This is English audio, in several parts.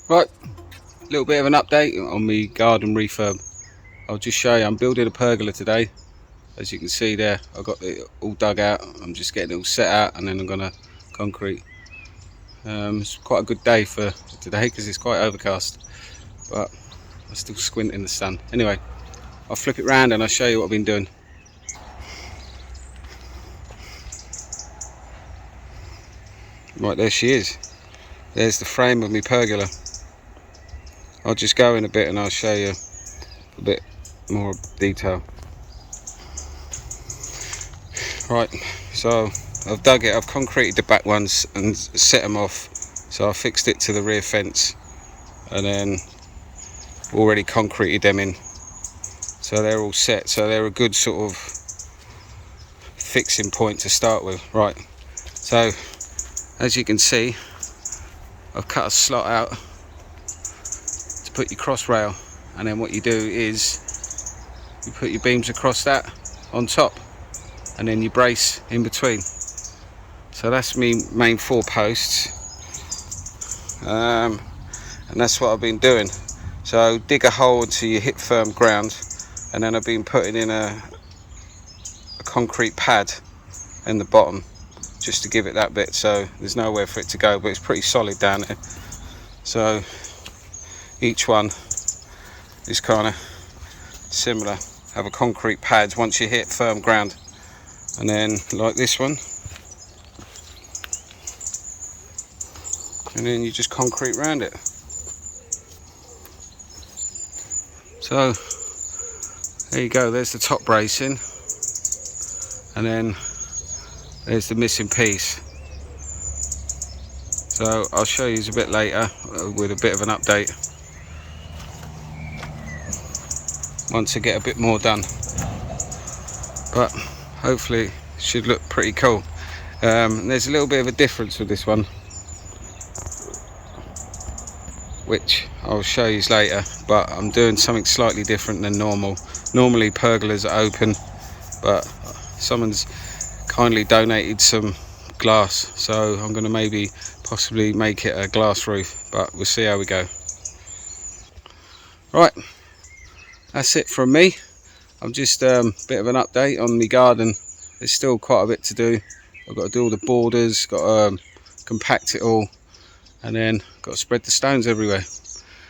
Right, a little bit of an update on my garden refurb. I'll just show you, I'm building a pergola today. As you can see there, I've got it all dug out. I'm just getting it all set out and then I'm going to concrete. It's quite a good day for today because it's quite overcast, but I still squint in the sun. Anyway, I'll flip it round and I'll show you what I've been doing. Right, there she is. There's the frame of my pergola. I'll just go in a bit and I'll show you a bit more detail. Right, so I've dug it, I've concreted the back ones and set them off. So I fixed it to the rear fence and then already concreted them in. So they're all set, so they're a good sort of fixing point to start with. Right, so as you can see, I've cut a slot out to put your cross rail, and then what you do is you put your beams across that on top and then you brace in between. So that's me main 4 posts, and that's what I've been doing. So dig a hole until you hit firm ground, and then I've been putting in a concrete pad in the bottom just to give it that bit, so there's nowhere for it to go, but it's pretty solid down there. So each one is kind of similar, have a concrete pad once you hit firm ground, and then like this one, and then you just concrete around it. So there you go, there's the top bracing, and then there's the missing piece. So I'll show you a bit later with a bit of an update once I get a bit more done, but hopefully it should look pretty cool. There's a little bit of a difference with this one, which I'll show you later, but I'm doing something slightly different than normal. Normally pergolas are open, but someone's kindly donated some glass, so I'm going to maybe possibly make it a glass roof, but we'll see how we go. Right, that's it from me. I'm just a bit of an update on the garden. There's still quite a bit to do. I've got to do all the borders, got to compact it all, and then got to spread the stones everywhere.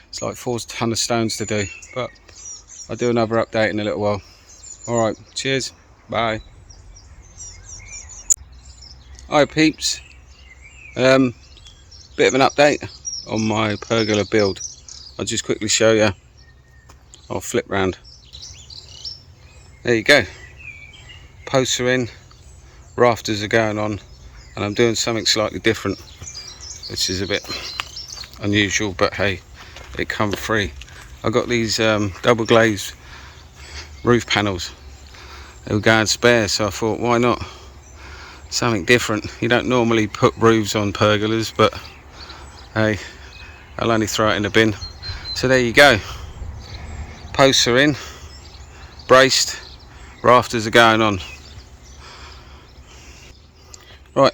It's like 4 ton of stones to do, but I'll do another update in a little while. Alright, cheers, bye. Hi peeps, bit of an update on my pergola build. I'll just quickly show you. I'll flip round. There you go, posts are in, rafters are going on, and I'm doing something slightly different, which is a bit unusual, but hey, it come free. I got these double glazed roof panels. They were going spare, so I thought, why not? Something different. You don't normally put roofs on pergolas, but hey, I'll only throw it in the bin. So there you go, posts are in, braced, rafters are going on. Right,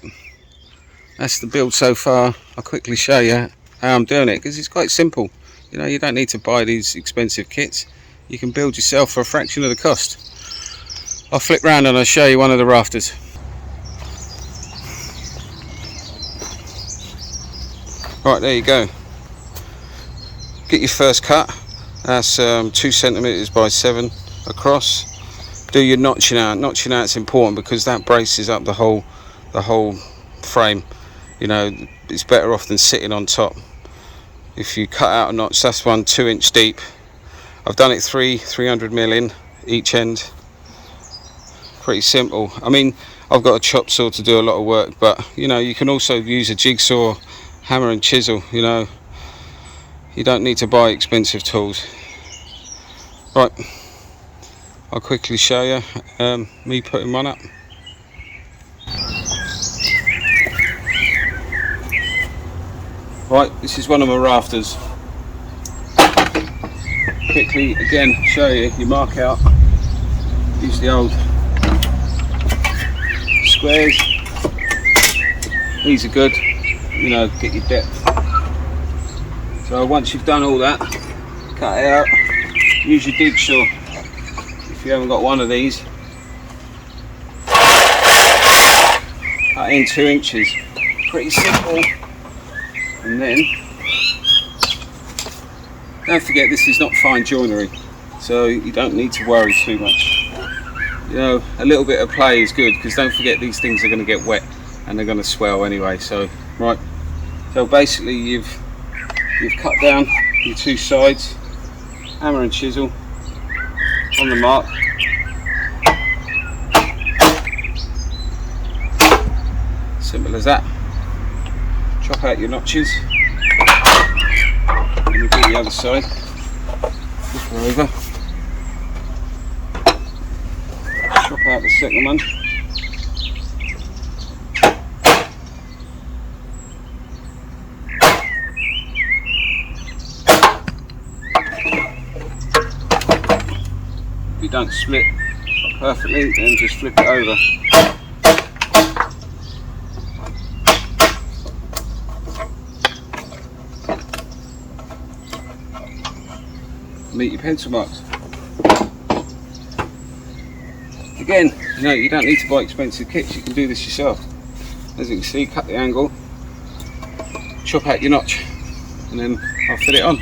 that's the build so far. I'll quickly show you how I'm doing it, because it's quite simple. You know, you don't need to buy these expensive kits. You can build yourself for a fraction of the cost. I'll flip round and I'll show you one of the rafters. Right, there you go. Get your first cut. That's 2 centimeters by 7 across. Do your notching out. Notching out's important because that braces up the whole frame. You know, it's better off than sitting on top. If you cut out a notch, that's one 2 inch deep. I've done it 300mm in each end. Pretty simple. I mean, I've got a chop saw to do a lot of work, but you know, you can also use a jigsaw, hammer and chisel. You know, you don't need to buy expensive tools. Right, I'll quickly show you me putting one up. Right, this is one of my rafters. Quickly again show you, you mark out, use the old squares. These are good, you know, get your depth. So So once you've done all that, cut it out, use your dig saw. If you haven't got one of these, cut in 2 inches, pretty simple. And then, don't forget this is not fine joinery, so you don't need to worry too much. You know, a little bit of play is good, because don't forget these things are going to get wet and they're going to swell anyway. So right, so basically you've cut down your 2 sides, hammer and chisel on the mark. Simple as that. Chop out your notches, and you do the other side. Flip her over. Chop out the second one. If you don't split perfectly, then just flip it over. Meet your pencil marks. Again, you know, you don't need to buy expensive kits, you can do this yourself. As you can see, cut the angle, chop out your notch, and then I'll fit it on.